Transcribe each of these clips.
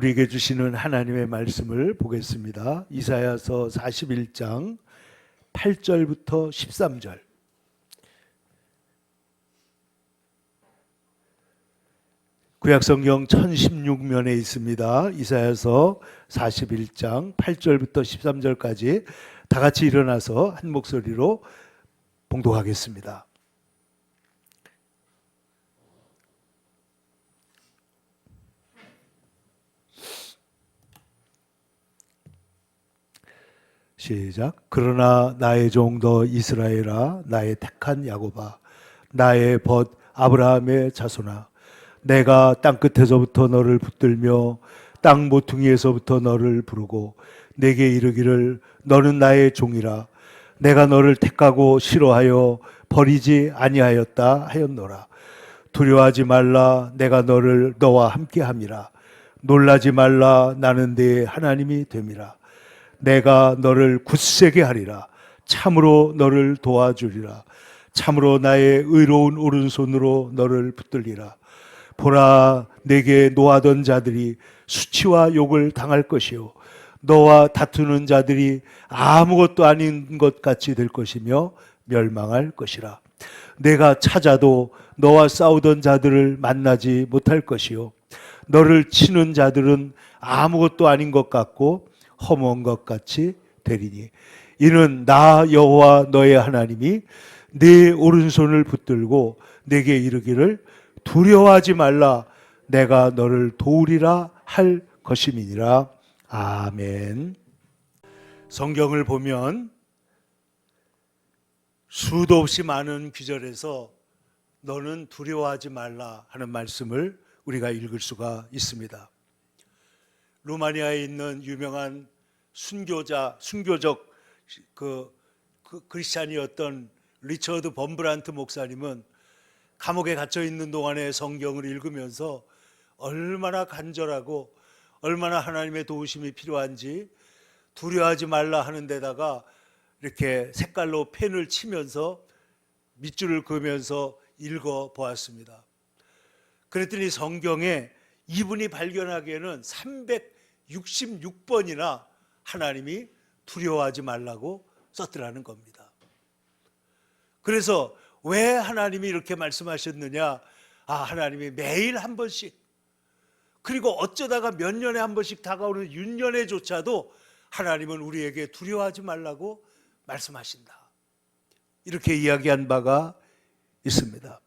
우리에게 주시는 하나님의 말씀을 보겠습니다. 이사야서 41장 8절부터 13절. 구약성경 1016면에 있습니다. 이사야서 41장 8절부터 13절까지 다 같이 일어나서 한 목소리로 봉독하겠습니다. 시작. 그러나 나의 종 너 이스라엘아, 나의 택한 야곱아, 나의 벗 아브라함의 자손아, 내가 땅끝에서부터 너를 붙들며 땅 모퉁이에서부터 너를 부르고 내게 이르기를 너는 나의 종이라, 내가 너를 택하고 싫어하여 버리지 아니하였다 하였노라. 두려워하지 말라, 내가 너와 함께함이라. 놀라지 말라, 나는 네 하나님이 됨이라. 내가 너를 굳세게 하리라. 참으로 너를 도와주리라. 참으로 나의 의로운 오른손으로 너를 붙들리라. 보라, 내게 노하던 자들이 수치와 욕을 당할 것이요, 너와 다투는 자들이 아무것도 아닌 것 같이 될 것이며 멸망할 것이라. 내가 찾아도 너와 싸우던 자들을 만나지 못할 것이요, 너를 치는 자들은 아무것도 아닌 것 같고 허무한 것 같이 되리니, 이는 나 여호와 너의 하나님이 네 오른손을 붙들고 내게 이르기를 두려워하지 말라, 내가 너를 도우리라 할 것임이니라. 아멘. 성경을 보면 수도 없이 많은 구절에서 너는 두려워하지 말라 하는 말씀을 우리가 읽을 수가 있습니다. 루마니아에 있는 유명한 순교적 크리스찬이었던 리처드 범브란트 목사님은 감옥에 갇혀 있는 동안에 성경을 읽으면서 얼마나 간절하고 얼마나 하나님의 도우심이 필요한지 두려워하지 말라 하는 데다가 이렇게 색깔로 펜을 치면서 밑줄을 그으면서 읽어 보았습니다. 그랬더니 성경에 이분이 발견하기에는 366번이나 하나님이 두려워하지 말라고 썼더라는 겁니다. 그래서 왜 하나님이 이렇게 말씀하셨느냐? 하나님이 매일 한 번씩, 그리고 어쩌다가 몇 년에 한 번씩 다가오는 윤년에조차도 하나님은 우리에게 두려워하지 말라고 말씀하신다, 이렇게 이야기한 바가 있습니다.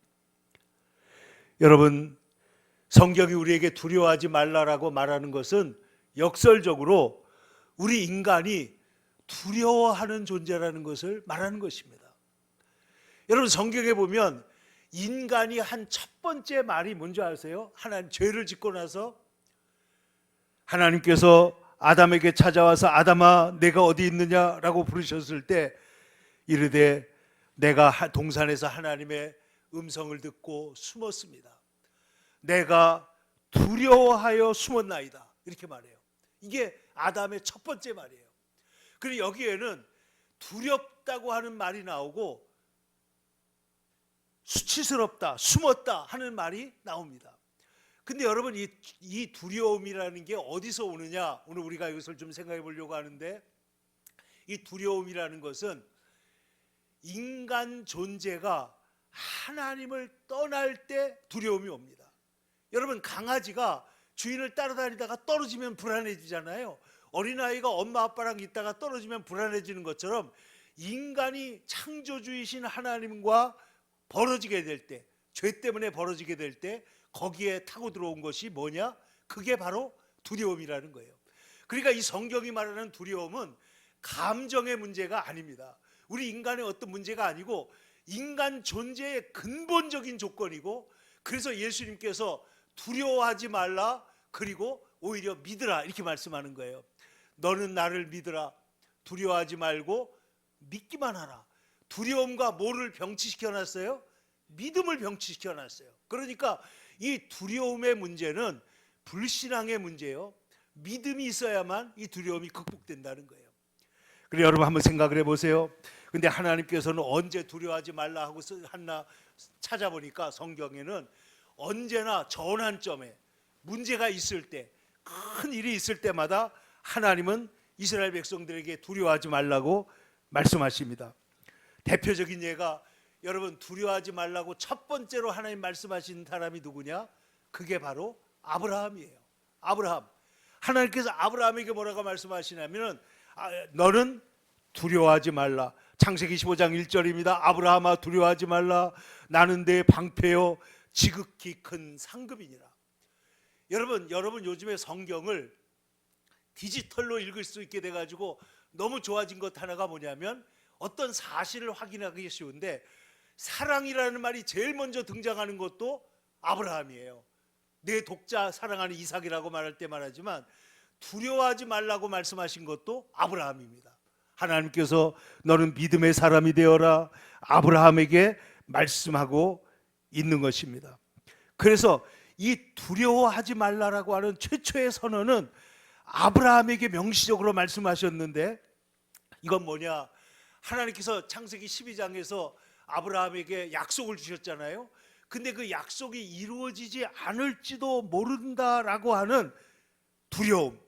여러분, 성경이 우리에게 두려워하지 말라라고 말하는 것은 역설적으로 우리 인간이 두려워하는 존재라는 것을 말하는 것입니다. 여러분, 성경에 보면 인간이 한 첫 번째 말이 뭔지 아세요? 하나님 죄를 짓고 나서 하나님께서 아담에게 찾아와서 아담아 내가 어디 있느냐라고 부르셨을 때 이르되 내가 동산에서 하나님의 음성을 듣고 숨었습니다. 내가 두려워하여 숨었나이다, 이렇게 말해요. 이게 아담의 첫 번째 말이에요. 그리고 여기에는 두렵다고 하는 말이 나오고 수치스럽다, 숨었다 하는 말이 나옵니다. 근데 여러분, 이 두려움이라는 게 어디서 오느냐? 오늘 우리가 이것을 좀 생각해 보려고 하는데, 이 두려움이라는 것은 인간 존재가 하나님을 떠날 때 두려움이 옵니다. 여러분, 강아지가 주인을 따라다니다가 떨어지면 불안해지잖아요. 어린아이가 엄마 아빠랑 있다가 떨어지면 불안해지는 것처럼 인간이 창조주이신 하나님과 벌어지게 될 때, 죄 때문에 벌어지게 될 때 거기에 타고 들어온 것이 뭐냐? 그게 바로 두려움이라는 거예요. 그러니까 이 성경이 말하는 두려움은 감정의 문제가 아닙니다. 우리 인간의 어떤 문제가 아니고 인간 존재의 근본적인 조건이고, 그래서 예수님께서 두려워하지 말라, 그리고 오히려 믿으라, 이렇게 말씀하는 거예요. 너는 나를 믿으라, 두려워하지 말고 믿기만 하라. 두려움과 뭐를 병치시켜놨어요? 믿음을 병치시켜놨어요. 그러니까 이 두려움의 문제는 불신앙의 문제예요. 믿음이 있어야만 이 두려움이 극복된다는 거예요. 그래, 여러분 한번 생각을 해보세요. 근데 하나님께서는 언제 두려워하지 말라 하고 하나 찾아보니까 성경에는 언제나 전환점에 문제가 있을 때, 큰 일이 있을 때마다 하나님은 이스라엘 백성들에게 두려워하지 말라고 말씀하십니다. 대표적인 예가 여러분 두려워하지 말라고 첫 번째로 하나님 말씀하신 사람이 누구냐? 그게 바로 아브라함이에요. 아브라함. 하나님께서 아브라함에게 뭐라고 말씀하시냐면은 너는 두려워하지 말라. 창세기 15장 1절입니다. 아브라함아 두려워하지 말라. 나는 내 방패요 지극히 큰 상급이니라. 여러분 요즘에 성경을 디지털로 읽을 수 있게 돼가지고 너무 좋아진 것 하나가 뭐냐면 어떤 사실을 확인하기 쉬운데 사랑이라는 말이 제일 먼저 등장하는 것도 아브라함이에요. 내 독자 사랑하는 이삭이라고 말할 때 말하지만 두려워하지 말라고 말씀하신 것도 아브라함입니다. 하나님께서 너는 믿음의 사람이 되어라 아브라함에게 말씀하고 있는 것입니다. 그래서 이 두려워하지 말라라고 하는 최초의 선언은 아브라함에게 명시적으로 말씀하셨는데 이건 뭐냐? 하나님께서 창세기 12장에서 아브라함에게 약속을 주셨잖아요. 근데 그 약속이 이루어지지 않을지도 모른다라고 하는 두려움,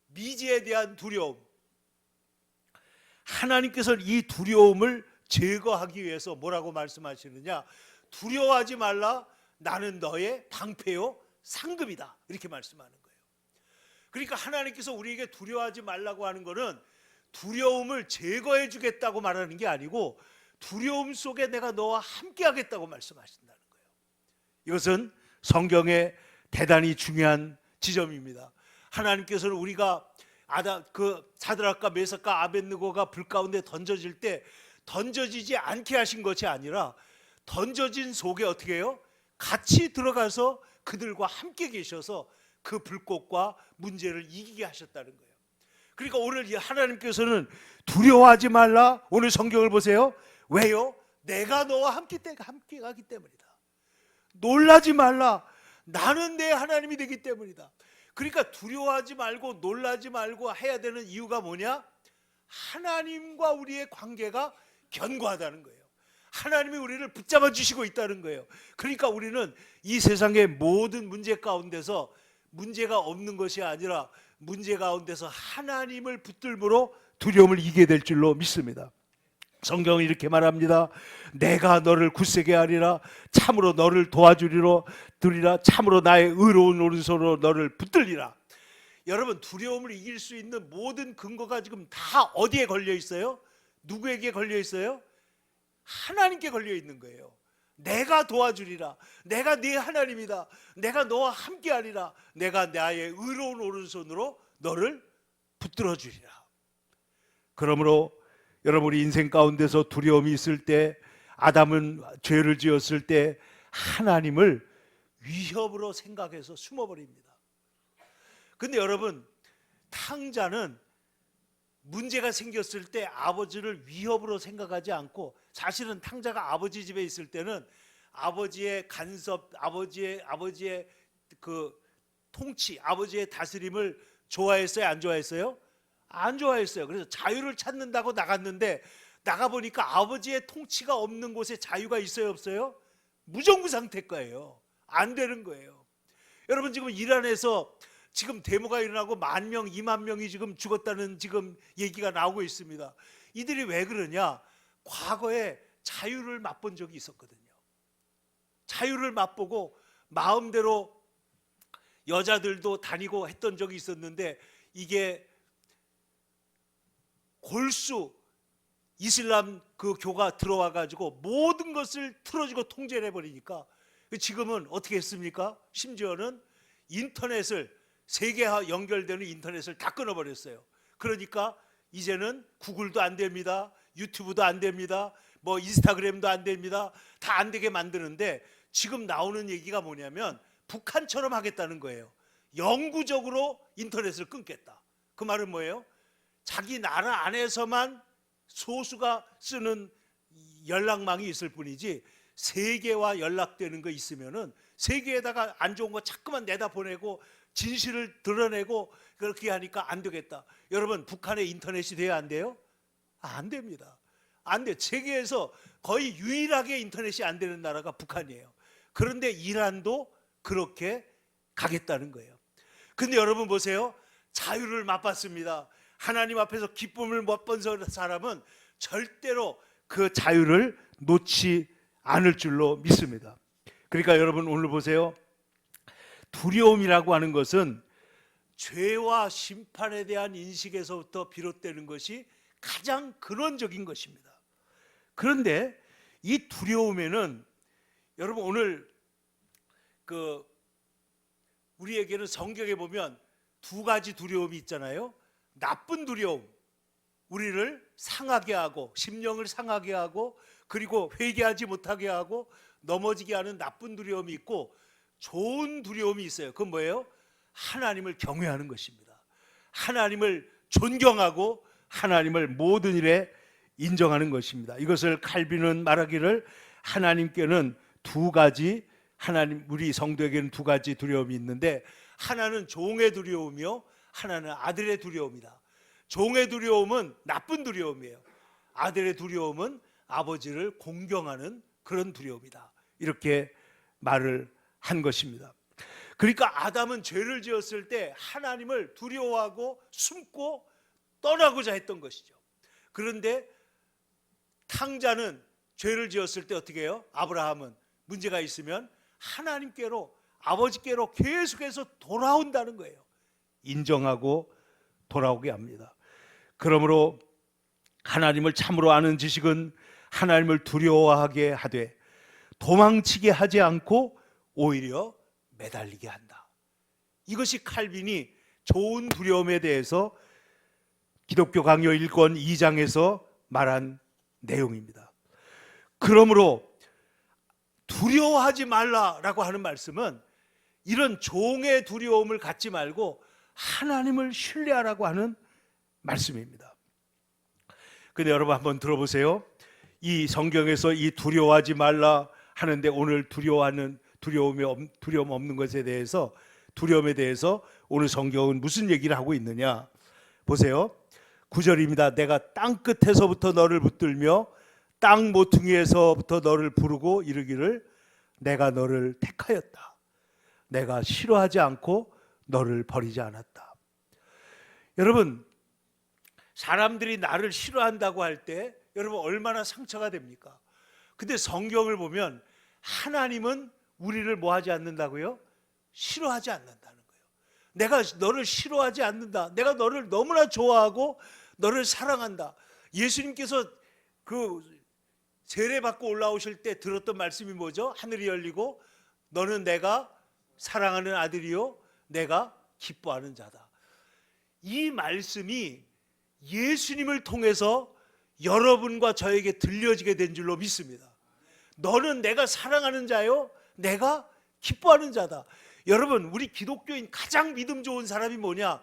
미지에 대한 두려움, 하나님께서는 이 두려움을 제거하기 위해서 뭐라고 말씀하시느냐? 두려워하지 말라. 나는 너의 방패요 상급이다. 이렇게 말씀하는 거예요. 그러니까 하나님께서 우리에게 두려워하지 말라고 하는 것은 두려움을 제거해 주겠다고 말하는 게 아니고 두려움 속에 내가 너와 함께 하겠다고 말씀하신다는 거예요. 이것은 성경의 대단히 중요한 지점입니다. 하나님께서는 우리가 사드락과 메삭과 아벳느고가 불 가운데 던져질 때 던져지지 않게 하신 것이 아니라 던져진 속에 어떻게 해요? 같이 들어가서 그들과 함께 계셔서 그 불꽃과 문제를 이기게 하셨다는 거예요. 그러니까 오늘 하나님께서는 두려워하지 말라. 오늘 성경을 보세요. 왜요? 내가 너와 함께 가기 때문이다. 놀라지 말라. 나는 내 하나님이 되기 때문이다. 그러니까 두려워하지 말고 놀라지 말고 해야 되는 이유가 뭐냐? 하나님과 우리의 관계가 견고하다는 거예요. 하나님이 우리를 붙잡아 주시고 있다는 거예요. 그러니까 우리는 이 세상의 모든 문제 가운데서 문제가 없는 것이 아니라 문제 가운데서 하나님을 붙들므로 두려움을 이기게 될 줄로 믿습니다. 성경은 이렇게 말합니다. 내가 너를 굳세게 하리라. 참으로 너를 도와주리라. 참으로 나의 의로운 오른손으로 너를 붙들리라. 여러분 두려움을 이길 수 있는 모든 근거가 지금 다 어디에 걸려 있어요? 누구에게 걸려 있어요? 하나님께 걸려 있는 거예요. 내가 도와주리라. 내가 네 하나님이다. 내가 너와 함께하리라. 내가 나의 의로운 오른손으로 너를 붙들어 주리라. 그러므로 여러분 우리 인생 가운데서 두려움이 있을 때 아담은 죄를 지었을 때 하나님을 위협으로 생각해서 숨어버립니다. 근데 여러분 탕자는 문제가 생겼을 때 아버지를 위협으로 생각하지 않고 사실은 탕자가 아버지 집에 있을 때는 아버지의 간섭, 아버지의 그 통치, 아버지의 다스림을 좋아했어요? 안 좋아했어요? 안 좋아했어요. 그래서 자유를 찾는다고 나갔는데 나가보니까 아버지의 통치가 없는 곳에 자유가 있어요? 없어요? 무정부 상태일 거예요. 안 되는 거예요. 여러분 지금 이란에서 지금 데모가 일어나고 10,000명, 20,000명이 지금 죽었다는 지금 얘기가 나오고 있습니다. 이들이 왜 그러냐? 과거에 자유를 맛본 적이 있었거든요. 자유를 맛보고 마음대로 여자들도 다니고 했던 적이 있었는데 이게 골수 이슬람 그 교가 들어와 가지고 모든 것을 틀어지고 통제를 해버리니까 지금은 어떻게 했습니까? 심지어는 인터넷을 세계화 연결되는 인터넷을 다 끊어버렸어요. 그러니까 이제는 구글도 안 됩니다. 유튜브도 안 됩니다. 뭐 인스타그램도 안 됩니다. 다 안 되게 만드는데 지금 나오는 얘기가 뭐냐면 북한처럼 하겠다는 거예요. 영구적으로 인터넷을 끊겠다. 그 말은 뭐예요? 자기 나라 안에서만 소수가 쓰는 연락망이 있을 뿐이지 세계와 연락되는 거 있으면은 세계에다가 안 좋은 거 자꾸만 내다 보내고 진실을 드러내고 그렇게 하니까 안 되겠다. 여러분 북한의 인터넷이 돼야 안 돼요? 안 됩니다. 안 돼. 세계에서 거의 유일하게 인터넷이 안 되는 나라가 북한이에요. 그런데 이란도 그렇게 가겠다는 거예요. 근데 여러분 보세요. 자유를 맛봤습니다. 하나님 앞에서 기쁨을 맛본 사람은 절대로 그 자유를 놓지 않을 줄로 믿습니다. 그러니까 여러분 오늘 보세요. 두려움이라고 하는 것은 죄와 심판에 대한 인식에서부터 비롯되는 것이 가장 근원적인 것입니다. 그런데 이 두려움에는 여러분 오늘 우리에게는 성경에 보면 두 가지 두려움이 있잖아요. 나쁜 두려움, 우리를 상하게 하고 심령을 상하게 하고 그리고 회개하지 못하게 하고 넘어지게 하는 나쁜 두려움이 있고, 좋은 두려움이 있어요. 그건 뭐예요? 하나님을 경외하는 것입니다. 하나님을 존경하고 하나님을 모든 일에 인정하는 것입니다. 이것을 칼빈은 말하기를 하나님께는 두 가지, 우리 성도에게는 두 가지 두려움이 있는데, 하나는 종의 두려움이요, 하나는 아들의 두려움이다. 종의 두려움은 나쁜 두려움이에요. 아들의 두려움은 아버지를 공경하는 그런 두려움이다. 이렇게 말을 한 것입니다. 그러니까 아담은 죄를 지었을 때 하나님을 두려워하고 숨고 떠나고자 했던 것이죠. 그런데 탕자는 죄를 지었을 때 어떻게 해요? 아브라함은 문제가 있으면 하나님께로, 아버지께로 계속해서 돌아온다는 거예요. 인정하고 돌아오게 합니다. 그러므로 하나님을 참으로 아는 지식은 하나님을 두려워하게 하되 도망치게 하지 않고 오히려 매달리게 한다. 이것이 칼빈이 좋은 두려움에 대해서 기독교 강요 1권 2장에서 말한 내용입니다. 그러므로 두려워하지 말라라고 하는 말씀은 이런 종의 두려움을 갖지 말고 하나님을 신뢰하라고 하는 말씀입니다. 근데 여러분 한번 들어보세요. 이 성경에서 이 두려워하지 말라 하는데 오늘 두려움 없는 것에 대해서, 두려움에 대해서 오늘 성경은 무슨 얘기를 하고 있느냐 보세요. 9절입니다. 내가 땅 끝에서부터 너를 붙들며 땅 모퉁이에서부터 너를 부르고 이르기를 내가 너를 택하였다. 내가 싫어하지 않고 너를 버리지 않았다. 여러분, 사람들이 나를 싫어한다고 할 때 여러분 얼마나 상처가 됩니까? 근데 성경을 보면 하나님은 우리를 뭐 하지 않는다고요? 싫어하지 않는다는 거예요. 내가 너를 싫어하지 않는다. 내가 너를 너무나 좋아하고 너를 사랑한다. 예수님께서 그 세례 받고 올라오실 때 들었던 말씀이 뭐죠? 하늘이 열리고 너는 내가 사랑하는 아들이요 내가 기뻐하는 자다. 이 말씀이 예수님을 통해서 여러분과 저에게 들려지게 된 줄로 믿습니다. 너는 내가 사랑하는 자요 내가 기뻐하는 자다. 여러분, 우리 기독교인 가장 믿음 좋은 사람이 뭐냐?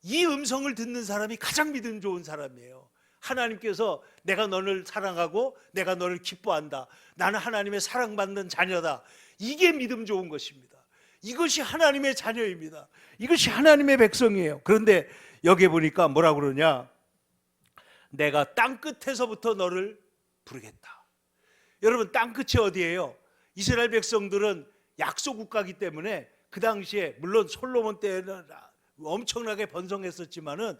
이 음성을 듣는 사람이 가장 믿음 좋은 사람이에요. 하나님께서 내가 너를 사랑하고 내가 너를 기뻐한다. 나는 하나님의 사랑받는 자녀다. 이게 믿음 좋은 것입니다. 이것이 하나님의 자녀입니다. 이것이 하나님의 백성이에요. 그런데 여기 보니까 뭐라고 그러냐? 내가 땅 끝에서부터 너를 부르겠다. 여러분, 땅 끝이 어디예요? 이스라엘 백성들은 약속 국가이기 때문에 그 당시에 물론 솔로몬 때는 엄청나게 번성했었지만은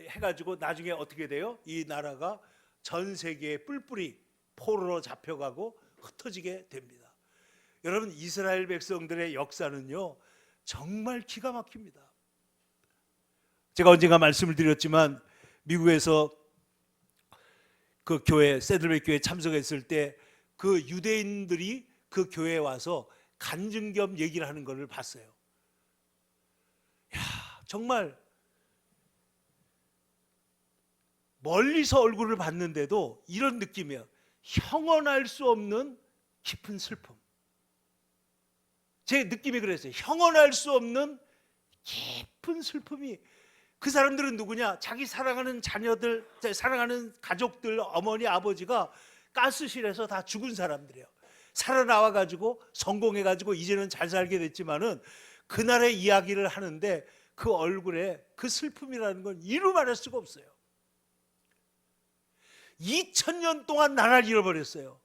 해가지고 나중에 어떻게 돼요? 이 나라가 전 세계에 뿔뿔이 포로로 잡혀가고 흩어지게 됩니다. 여러분, 이스라엘 백성들의 역사는요 정말 기가 막힙니다. 제가 언젠가 말씀을 드렸지만 미국에서 그 교회 세들백 교회 참석했을 때 그 유대인들이 그 교회에 와서 간증 겸 얘기를 하는 것을 봤어요. 야, 정말 멀리서 얼굴을 봤는데도 이런 느낌이에요. 형언할 수 없는 깊은 슬픔. 제 느낌이 그랬어요. 형언할 수 없는 깊은 슬픔이. 그 사람들은 누구냐? 자기 사랑하는 자녀들, 사랑하는 가족들, 어머니, 아버지가 가스실에서 다 죽은 사람들이에요. 살아나와가지고 성공해가지고 이제는 잘 살게 됐지만은 그날의 이야기를 하는데 그 얼굴에 그 슬픔이라는 건 이루 말할 수가 없어요. 2000년 동안 나라를 잃어버렸어요.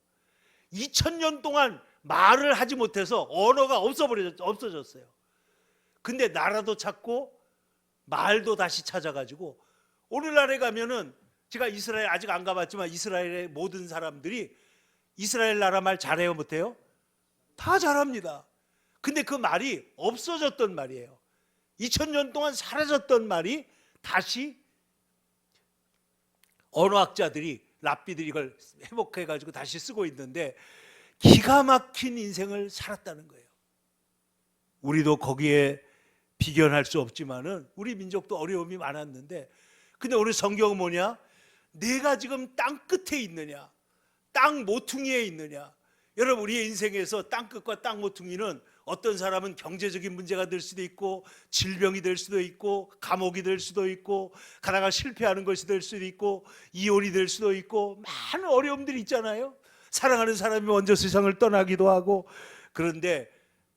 2000년 동안 말을 하지 못해서 언어가 없어졌어요. 근데 나라도 찾고 말도 다시 찾아가지고 오늘날에 가면은 제가 이스라엘 아직 안 가봤지만 이스라엘의 모든 사람들이 이스라엘 나라 말 잘해요, 못해요? 다 잘합니다. 근데 그 말이 없어졌던 말이에요. 2000년 동안 사라졌던 말이 다시 언어학자들이 랍비들이 이걸 회복해가지고 다시 쓰고 있는데 기가 막힌 인생을 살았다는 거예요. 우리도 거기에 비견할 수 없지만은 우리 민족도 어려움이 많았는데, 근데 오늘 성경은 뭐냐? 내가 지금 땅 끝에 있느냐, 땅 모퉁이에 있느냐. 여러분, 우리의 인생에서 땅 끝과 땅 모퉁이는 어떤 사람은 경제적인 문제가 될 수도 있고, 질병이 될 수도 있고, 감옥이 될 수도 있고, 가다가 실패하는 것이 될 수도 있고, 이혼이 될 수도 있고, 많은 어려움들이 있잖아요. 사랑하는 사람이 먼저 세상을 떠나기도 하고. 그런데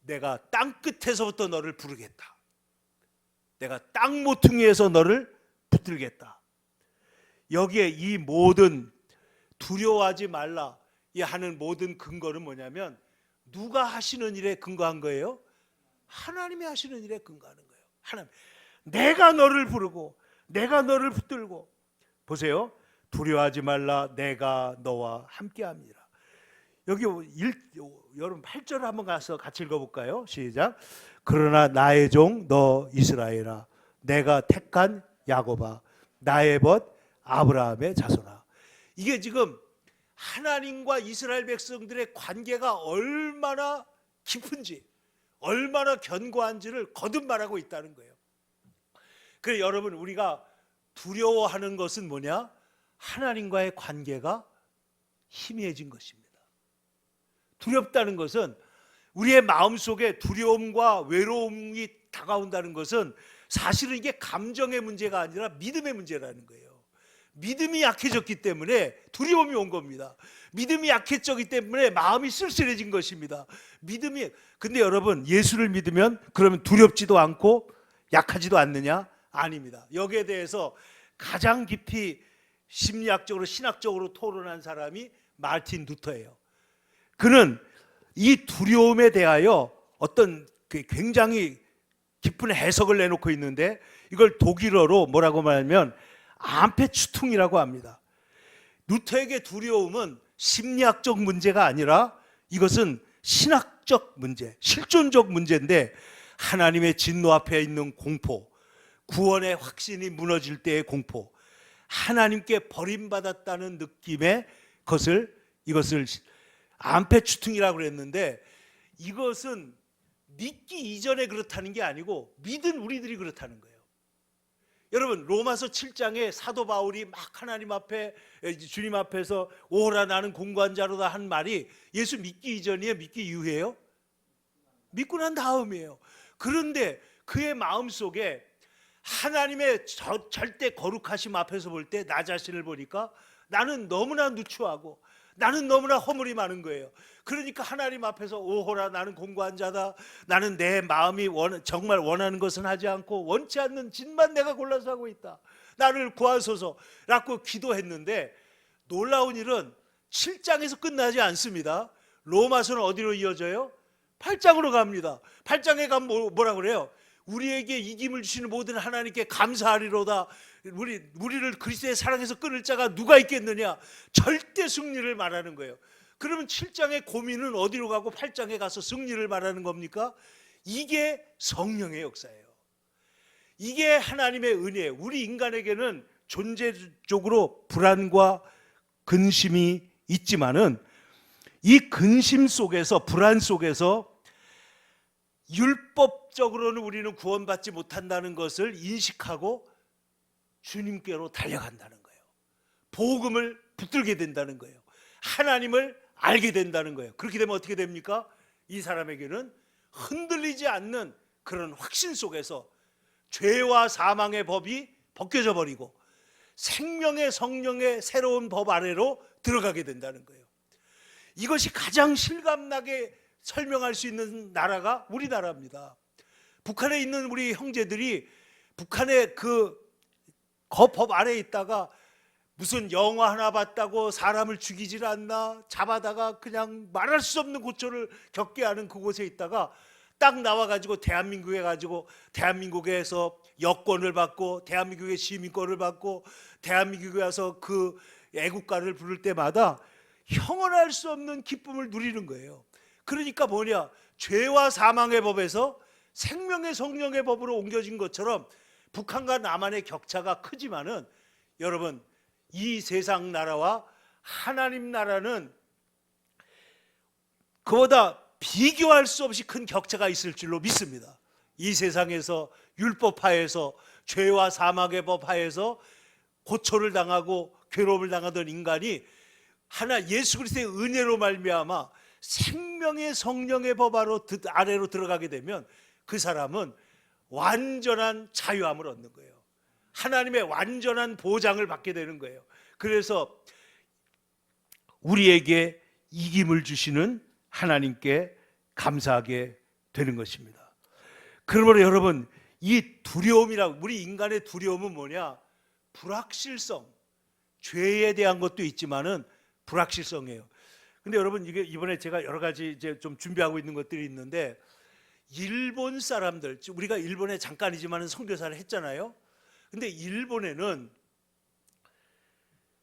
내가 땅 끝에서부터 너를 부르겠다, 내가 땅 모퉁이에서 너를 붙들겠다. 여기에 이 모든 두려워하지 말라 이 하는 모든 근거는 뭐냐면 누가 하시는 일에 근거한 거예요? 하나님이 하시는 일에 근거하는 거예요. 하나님, 내가 너를 부르고 내가 너를 붙들고. 보세요, 두려워하지 말라, 내가 너와 함께합니다. 여기 여러분 8절 한번 가서 같이 읽어볼까요? 시작. 그러나 나의 종 너 이스라엘아, 내가 택한 야곱아, 나의 벗 아브라함의 자손아. 이게 지금 하나님과 이스라엘 백성들의 관계가 얼마나 깊은지, 얼마나 견고한지를 거듭 말하고 있다는 거예요. 그래 여러분, 우리가 두려워하는 것은 뭐냐? 하나님과의 관계가 희미해진 것입니다. 두렵다는 것은, 우리의 마음속에 두려움과 외로움이 다가온다는 것은 사실은 이게 감정의 문제가 아니라 믿음의 문제라는 거예요. 믿음이 약해졌기 때문에 두려움이 온 겁니다. 믿음이 약해졌기 때문에 마음이 쓸쓸해진 것입니다. 근데 여러분, 예수를 믿으면 그러면 두렵지도 않고 약하지도 않느냐? 아닙니다. 여기에 대해서 가장 깊이 심리학적으로 신학적으로 토론한 사람이 마르틴 루터예요. 그는 이 두려움에 대하여 어떤 굉장히 깊은 해석을 내놓고 있는데, 이걸 독일어로 뭐라고 말하면 암페추퉁이라고 합니다. 루터에게 두려움은 심리학적 문제가 아니라 이것은 신학적 문제, 실존적 문제인데, 하나님의 진노 앞에 있는 공포, 구원의 확신이 무너질 때의 공포, 하나님께 버림받았다는 느낌의 이것을 암페추퉁이라고 그랬는데, 이것은 믿기 이전에 그렇다는 게 아니고 믿은 우리들이 그렇다는 거예요. 여러분, 로마서 7장에 사도 바울이 막 하나님 앞에, 주님 앞에서 오호라 나는 공고한 자로다 한 말이 예수 믿기 이전이에요, 믿기 이후에요? 믿고 난 다음이에요. 그런데 그의 마음속에 하나님의 절대 거룩하심 앞에서 볼 때 나 자신을 보니까 나는 너무나 누추하고 나는 너무나 허물이 많은 거예요. 그러니까 하나님 앞에서 오호라 나는 공고한 자다, 나는 내 마음이 정말 원하는 것은 하지 않고 원치 않는 짓만 내가 골라서 하고 있다, 나를 구하소서 라고 기도했는데, 놀라운 일은 7장에서 끝나지 않습니다. 로마서는 어디로 이어져요? 8장으로 갑니다. 8장에 가면 뭐라 그래요? 우리에게 이김을 주시는 모든 하나님께 감사하리로다. 우리를 그리스도의 사랑에서 끊을 자가 누가 있겠느냐? 절대 승리를 말하는 거예요. 그러면 7장의 고민은 어디로 가고 8장에 가서 승리를 말하는 겁니까? 이게 성령의 역사예요. 이게 하나님의 은혜예요. 우리 인간에게는 존재적으로 불안과 근심이 있지만은 이 근심 속에서, 불안 속에서 율법적으로는 우리는 구원받지 못한다는 것을 인식하고 주님께로 달려간다는 거예요. 복음을 붙들게 된다는 거예요. 하나님을 알게 된다는 거예요. 그렇게 되면 어떻게 됩니까? 이 사람에게는 흔들리지 않는 그런 확신 속에서 죄와 사망의 법이 벗겨져 버리고 생명의 성령의 새로운 법 아래로 들어가게 된다는 거예요. 이것이 가장 실감나게 설명할 수 있는 나라가 우리나라입니다. 북한에 있는 우리 형제들이 북한의 그 법 아래에 있다가 무슨 영화 하나 봤다고 사람을 죽이질 않나, 잡아다가 그냥 말할 수 없는 고초를 겪게 하는 그곳에 있다가 딱 나와가지고 대한민국에서 여권을 받고 대한민국의 시민권을 받고 대한민국에 와서 그 애국가를 부를 때마다 형언할 수 없는 기쁨을 누리는 거예요. 그러니까 뭐냐, 죄와 사망의 법에서 생명의 성령의 법으로 옮겨진 것처럼 북한과 남한의 격차가 크지만은 여러분, 이 세상 나라와 하나님 나라는 그보다 비교할 수 없이 큰 격차가 있을 줄로 믿습니다. 이 세상에서 율법하에서 죄와 사망의 법하에서 고초를 당하고 괴로움을 당하던 인간이 하나 예수 그리스도의 은혜로 말미암아 생명의 성령의 법 아래로 들어가게 되면 그 사람은 완전한 자유함을 얻는 거예요. 하나님의 완전한 보장을 받게 되는 거예요. 그래서 우리에게 이김을 주시는 하나님께 감사하게 되는 것입니다. 그러므로 여러분, 이 두려움이라고, 우리 인간의 두려움은 뭐냐? 불확실성, 죄에 대한 것도 있지만은 불확실성이에요. 근데 여러분, 이게 이번에 제가 여러 가지 이제 좀 준비하고 있는 것들이 있는데, 일본 사람들, 우리가 일본에 잠깐이지만은 선교사를 했잖아요. 근데 일본에는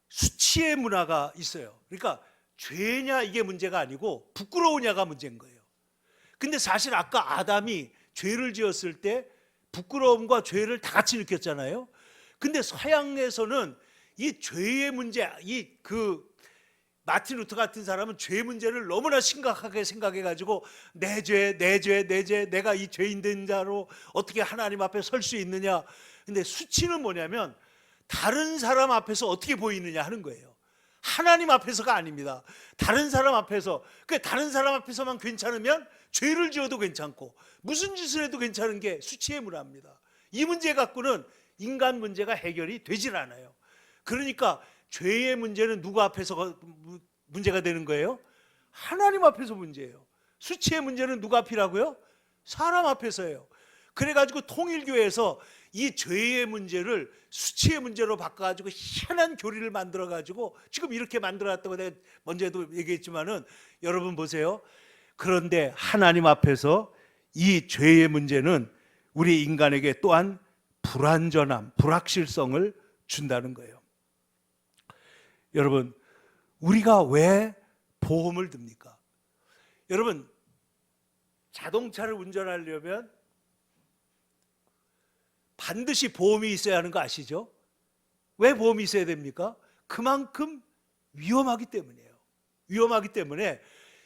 수치의 문화가 있어요. 그러니까 죄냐 이게 문제가 아니고 부끄러우냐가 문제인 거예요. 근데 사실 아까 아담이 죄를 지었을 때 부끄러움과 죄를 다 같이 느꼈잖아요. 근데 서양에서는 이 죄의 문제, 마틴 루터 같은 사람은 죄 문제를 너무나 심각하게 생각해가지고 내 죄, 내가 이 죄인 된 자로 어떻게 하나님 앞에 설 수 있느냐. 근데 수치는 뭐냐면 다른 사람 앞에서 어떻게 보이느냐 하는 거예요. 하나님 앞에서가 아닙니다. 다른 사람 앞에서, 다른 사람 앞에서만 괜찮으면 죄를 지어도 괜찮고 무슨 짓을 해도 괜찮은 게 수치의 문화입니다. 이 문제 갖고는 인간 문제가 해결이 되질 않아요. 그러니까 죄의 문제는 누구 앞에서 문제가 되는 거예요? 하나님 앞에서 문제예요. 수치의 문제는 누구 앞이라고요? 사람 앞에서예요. 그래가지고 통일교회에서 이 죄의 문제를 수치의 문제로 바꿔가지고 희한한 교리를 만들어가지고 지금 이렇게 만들어놨다고 내가 먼저도 얘기했지만은 여러분 보세요. 그런데 하나님 앞에서 이 죄의 문제는 우리 인간에게 또한 불완전함, 불확실성을 준다는 거예요. 여러분, 우리가 왜 보험을 듭니까? 여러분, 자동차를 운전하려면 반드시 보험이 있어야 하는 거 아시죠? 왜 보험이 있어야 됩니까? 그만큼 위험하기 때문이에요. 위험하기 때문에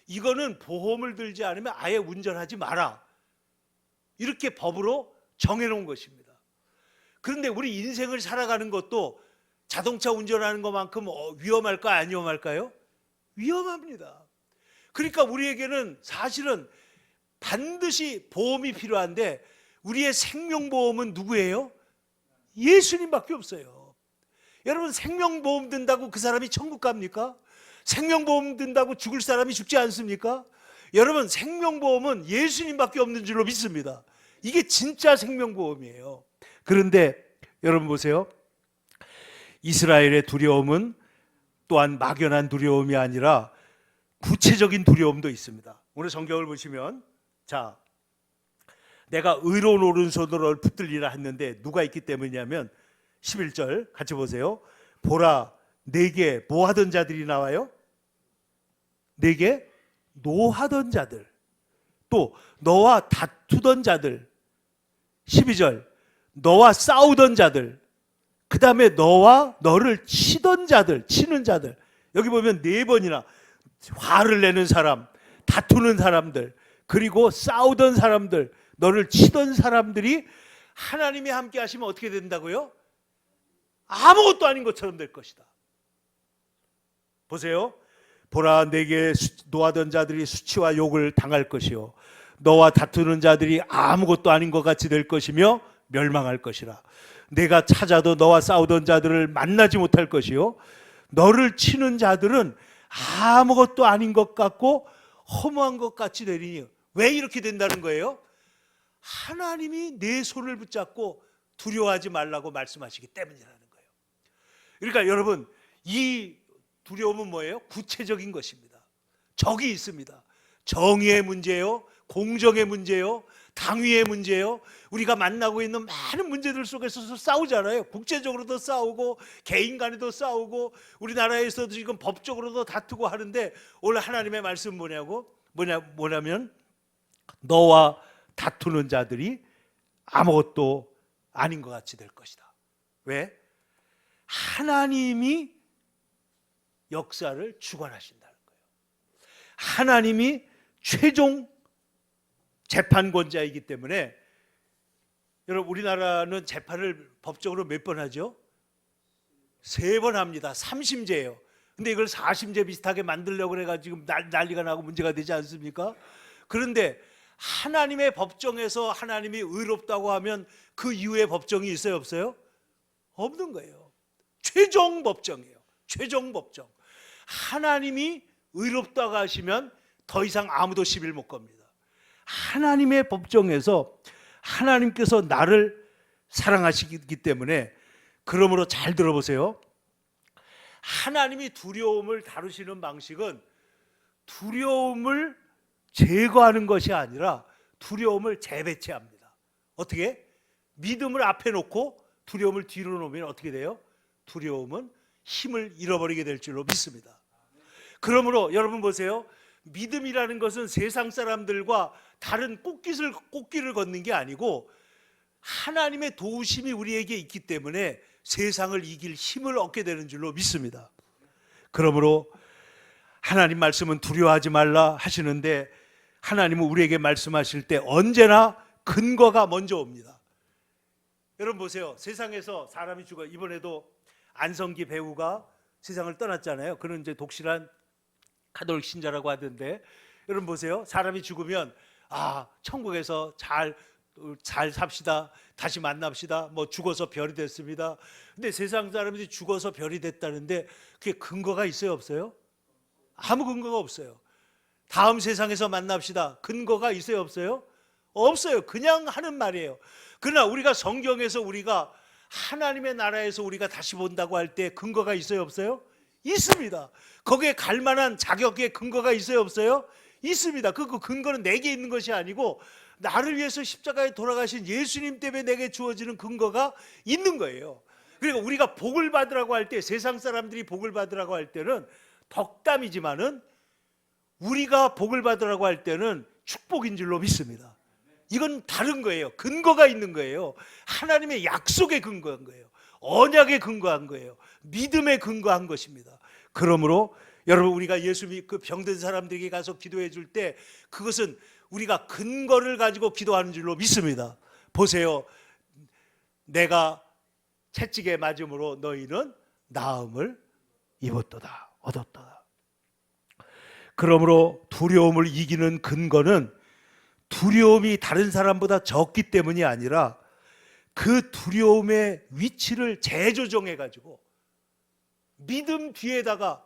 이거는 보험을 들지 않으면 아예 운전하지 마라, 이렇게 법으로 정해놓은 것입니다. 그런데 우리 인생을 살아가는 것도 자동차 운전하는 것만큼 위험할까요? 안 위험할까요? 위험합니다. 그러니까 우리에게는 사실은 반드시 보험이 필요한데 우리의 생명보험은 누구예요? 예수님밖에 없어요. 여러분, 생명보험 든다고 그 사람이 천국 갑니까? 생명보험 든다고 죽을 사람이 죽지 않습니까? 여러분, 생명보험은 예수님밖에 없는 줄로 믿습니다. 이게 진짜 생명보험이에요. 그런데 여러분 보세요. 이스라엘의 두려움은 또한 막연한 두려움이 아니라 구체적인 두려움도 있습니다. 오늘 성경을 보시면, 자, 내가 의로운 오른손으로 너를 붙들리라 했는데 누가 있기 때문이냐면 11절 같이 보세요. 보라, 내게 뭐 하던 자들이 나와요? 내게 노하던 자들, 또 너와 다투던 자들. 12절, 너와 싸우던 자들, 그 다음에 너를 치던 자들, 치는 자들. 여기 보면 4번이나 화를 내는 사람, 다투는 사람들, 그리고 싸우던 사람들, 너를 치던 사람들이 하나님이 함께 하시면 어떻게 된다고요? 아무것도 아닌 것처럼 될 것이다. 보세요. 보라, 내게 노하던 자들이 수치와 욕을 당할 것이요, 너와 다투는 자들이 아무것도 아닌 것 같이 될 것이며 멸망할 것이라. 내가 찾아도 너와 싸우던 자들을 만나지 못할 것이요, 너를 치는 자들은 아무것도 아닌 것 같고 허무한 것 같이 되리니. 왜 이렇게 된다는 거예요? 하나님이 내 손을 붙잡고 두려워하지 말라고 말씀하시기 때문이라는 거예요. 그러니까 여러분, 이 두려움은 뭐예요? 구체적인 것입니다. 적이 있습니다. 정의의 문제요, 공정의 문제요, 당위의 문제요, 우리가 만나고 있는 많은 문제들 속에서 싸우잖아요. 국제적으로도 싸우고 개인 간에도 싸우고 우리나라에서도 지금 법적으로도 다투고 하는데, 오늘 하나님의 말씀 뭐냐면 너와 다투는 자들이 아무것도 아닌 것 같이 될 것이다. 왜? 하나님이 역사를 주관하신다는 거예요. 하나님이 최종 재판권자이기 때문에, 여러분 우리나라는 재판을 법적으로 몇 번 하죠? 3번 합니다. 3심제예요. 근데 이걸 4심제 비슷하게 만들려고 그래가지고 난리가 나고 문제가 되지 않습니까? 그런데 하나님의 법정에서 하나님이 의롭다고 하면 그 이후에 법정이 있어요, 없어요? 없는 거예요. 최종 법정이에요. 최종 법정. 하나님이 의롭다고 하시면 더 이상 아무도 시비를 못 겁니다. 하나님의 법정에서 하나님께서 나를 사랑하시기 때문에, 그러므로 잘 들어보세요. 하나님이 두려움을 다루시는 방식은 두려움을 제거하는 것이 아니라 두려움을 재배치합니다. 어떻게? 믿음을 앞에 놓고 두려움을 뒤로 놓으면 어떻게 돼요? 두려움은 힘을 잃어버리게 될 줄로 믿습니다. 그러므로 여러분 보세요. 믿음이라는 것은 세상 사람들과 다른 꽃길을 걷는 게 아니고 하나님의 도우심이 우리에게 있기 때문에 세상을 이길 힘을 얻게 되는 줄로 믿습니다. 그러므로 하나님 말씀은 두려워하지 말라 하시는데, 하나님은 우리에게 말씀하실 때 언제나 근거가 먼저 옵니다. 여러분 보세요. 세상에서 사람이 죽어, 이번에도 안성기 배우가 세상을 떠났잖아요. 그는 이제 독실한 가톨릭 신자라고 하던데, 여러분 보세요. 사람이 죽으면 천국에서 잘 삽시다, 다시 만납시다, 뭐 죽어서 별이 됐습니다. 근데 세상 사람들이 죽어서 별이 됐다는데 그게 근거가 있어요, 없어요? 아무 근거가 없어요. 다음 세상에서 만납시다, 근거가 있어요, 없어요? 없어요. 그냥 하는 말이에요. 그러나 우리가 성경에서 우리가 하나님의 나라에서 우리가 다시 본다고 할 때 근거가 있어요, 없어요? 있습니다. 거기에 갈 만한 자격의 근거가 있어요, 없어요? 있습니다. 그 근거는 내게 있는 것이 아니고 나를 위해서 십자가에 돌아가신 예수님 때문에 내게 주어지는 근거가 있는 거예요. 그러니까 우리가 복을 받으라고 할 때, 세상 사람들이 복을 받으라고 할 때는 덕담이지만은 우리가 복을 받으라고 할 때는 축복인 줄로 믿습니다. 이건 다른 거예요. 근거가 있는 거예요. 하나님의 약속에 근거한 거예요. 언약에 근거한 거예요. 믿음에 근거한 것입니다. 그러므로 여러분, 우리가 예수 믿고 병든 사람들에게 가서 기도해 줄 때 그것은 우리가 근거를 가지고 기도하는 줄로 믿습니다. 보세요. 내가 채찍에 맞음으로 너희는 나음을 입었도다, 얻었도다. 그러므로 두려움을 이기는 근거는 두려움이 다른 사람보다 적기 때문이 아니라 그 두려움의 위치를 재조정해 가지고 믿음 뒤에다가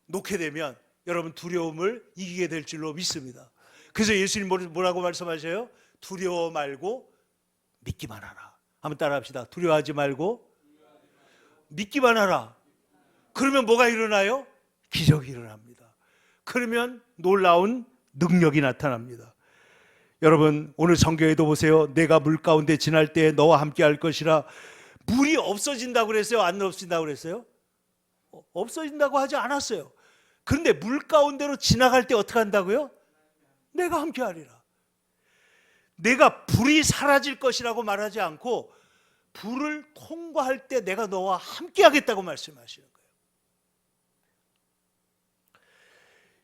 놓게 되면 여러분 두려움을 이기게 될 줄로 믿습니다. 그래서 예수님 뭐라고 말씀하셔요? 두려워 말고 믿기만 하라. 한번 따라합시다. 두려워하지 말고 믿기만 하라. 그러면 뭐가 일어나요? 기적이 일어납니다. 그러면 놀라운 능력이 나타납니다. 여러분, 오늘 성경에도 보세요. 내가 물 가운데 지날 때 너와 함께 할 것이라. 물이 없어진다고 그랬어요? 안 없어진다고 그랬어요? 없어진다고 하지 않았어요. 그런데 물 가운데로 지나갈 때 어떻게 한다고요? 내가 함께 하리라. 내가 불이 사라질 것이라고 말하지 않고 불을 통과할 때 내가 너와 함께 하겠다고 말씀하시는 거예요.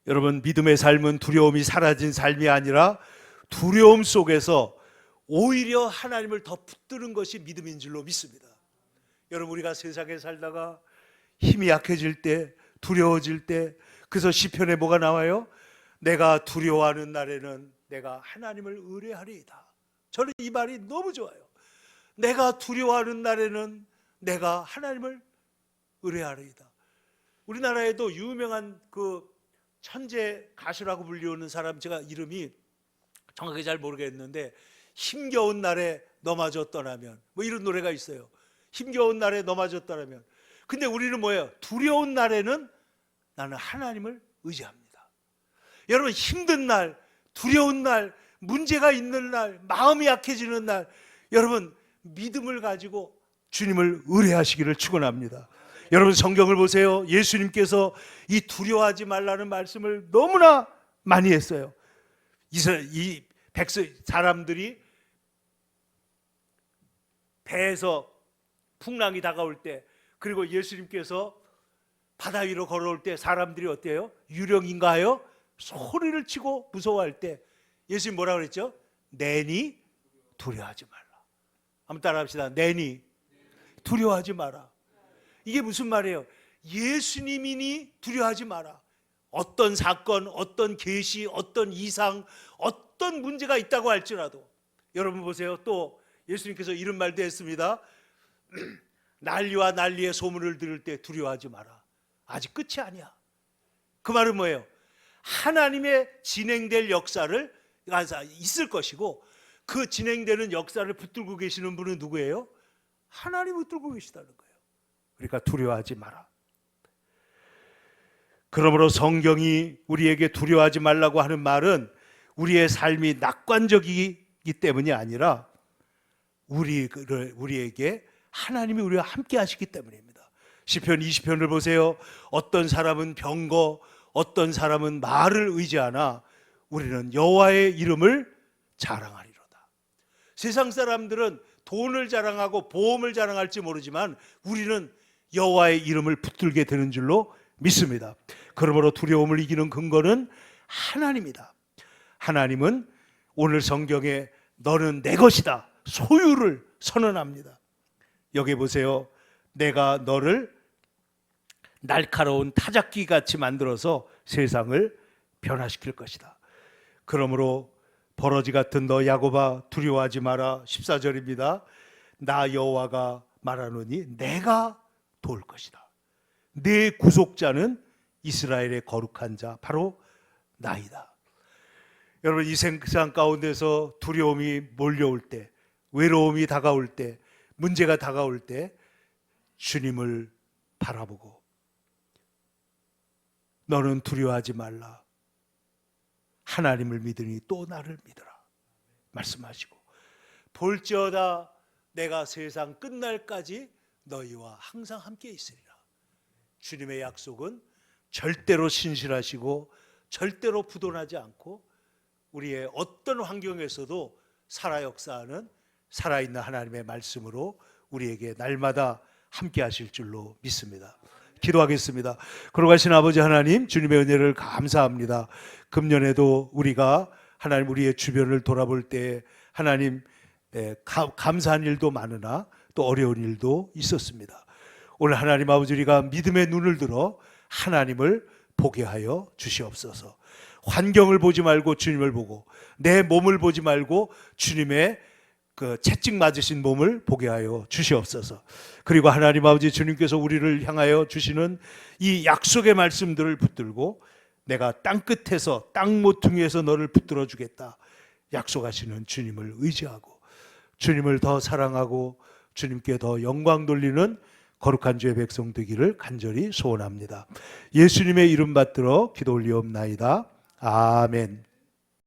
여러분, 믿음의 삶은 두려움이 사라진 삶이 아니라 두려움 속에서 오히려 하나님을 더 붙드는 것이 믿음인 줄로 믿습니다. 여러분, 우리가 세상에 살다가 힘이 약해질 때, 두려워질 때, 그래서 시편에 뭐가 나와요? 내가 두려워하는 날에는 내가 하나님을 의뢰하리이다. 저는 이 말이 너무 좋아요. 내가 두려워하는 날에는 내가 하나님을 의뢰하리이다. 우리나라에도 유명한 그 천재 가수라고 불리우는 사람, 제가 이름이 정확하게 잘 모르겠는데, 힘겨운 날에 너마저 떠나면, 뭐 이런 노래가 있어요. 힘겨운 날에 너마저 떠나면. 근데 우리는 뭐예요? 두려운 날에는 나는 하나님을 의지합니다. 여러분, 힘든 날, 두려운 날, 문제가 있는 날, 마음이 약해지는 날, 여러분 믿음을 가지고 주님을 의뢰하시기를 축원합니다. 여러분 성경을 보세요. 예수님께서 이 두려워하지 말라는 말씀을 너무나 많이 했어요. 이 사람들이 배에서 풍랑이 다가올 때, 그리고 예수님께서 바다 위로 걸어올 때 사람들이 어때요? 유령인가요? 소리를 치고 무서워할 때 예수님 뭐라 그랬죠? 내니 두려워하지 말라. 한번 따라합시다. 내니 두려워하지 마라. 이게 무슨 말이에요? 예수님이니 두려워하지 마라. 어떤 사건, 어떤 계시, 어떤 이상, 어떤 문제가 있다고 할지라도, 여러분 보세요. 또 예수님께서 이런 말도 했습니다. 난리와 난리의 소문을 들을 때 두려워하지 마라. 아직 끝이 아니야. 그 말은 뭐예요? 하나님의 진행될 역사를 있을 것이고, 그 진행되는 역사를 붙들고 계시는 분은 누구예요? 하나님 붙들고 계시다는 거예요. 그러니까 두려워하지 마라. 그러므로 성경이 우리에게 두려워하지 말라고 하는 말은 우리의 삶이 낙관적이기 때문이 아니라 우리에게 하나님이 우리와 함께 하시기 때문입니다. 시편 20편을 보세요. 어떤 사람은 병거, 어떤 사람은 말을 의지하나 우리는 여호와의 이름을 자랑하리로다. 세상 사람들은 돈을 자랑하고 보험을 자랑할지 모르지만 우리는 여호와의 이름을 붙들게 되는 줄로 믿습니다. 그러므로 두려움을 이기는 근거는 하나님이다. 하나님은 오늘 성경에 너는 내 것이다, 소유를 선언합니다. 여기 보세요. 내가 너를 날카로운 타작기 같이 만들어서 세상을 변화시킬 것이다. 그러므로 버러지 같은 너 야곱아 두려워하지 마라. 14절입니다. 나 여호와가 말하노니 내가 도울 것이다. 내 구속자는 이스라엘의 거룩한 자 바로 나이다. 여러분 이 세상 가운데서 두려움이 몰려올 때, 외로움이 다가올 때, 문제가 다가올 때 주님을 바라보고 너는 두려워하지 말라. 하나님을 믿으니 또 나를 믿어라 말씀하시고, 볼지어다 내가 세상 끝날까지 너희와 항상 함께 있으리라. 주님의 약속은 절대로 신실하시고 절대로 부도나지 않고 우리의 어떤 환경에서도 살아 역사하는 살아있는 하나님의 말씀으로 우리에게 날마다 함께 하실 줄로 믿습니다. 기도하겠습니다. 걸어가신 아버지 하나님, 주님의 은혜를 감사합니다. 금년에도 우리가 하나님 우리의 주변을 돌아볼 때 하나님 감사한 일도 많으나 또 어려운 일도 있었습니다. 오늘 하나님 아버지 우리가 믿음의 눈을 들어 하나님을 보게 하여 주시옵소서. 환경을 보지 말고 주님을 보고, 내 몸을 보지 말고 주님의 그 채찍 맞으신 몸을 보게 하여 주시옵소서. 그리고 하나님 아버지 주님께서 우리를 향하여 주시는 이 약속의 말씀들을 붙들고 내가 땅끝에서 땅 모퉁이에서 너를 붙들어 주겠다 약속하시는 주님을 의지하고 주님을 더 사랑하고 주님께 더 영광 돌리는 거룩한 주의 백성 되기를 간절히 소원합니다. 예수님의 이름 받들어 기도 올리옵나이다. 아멘.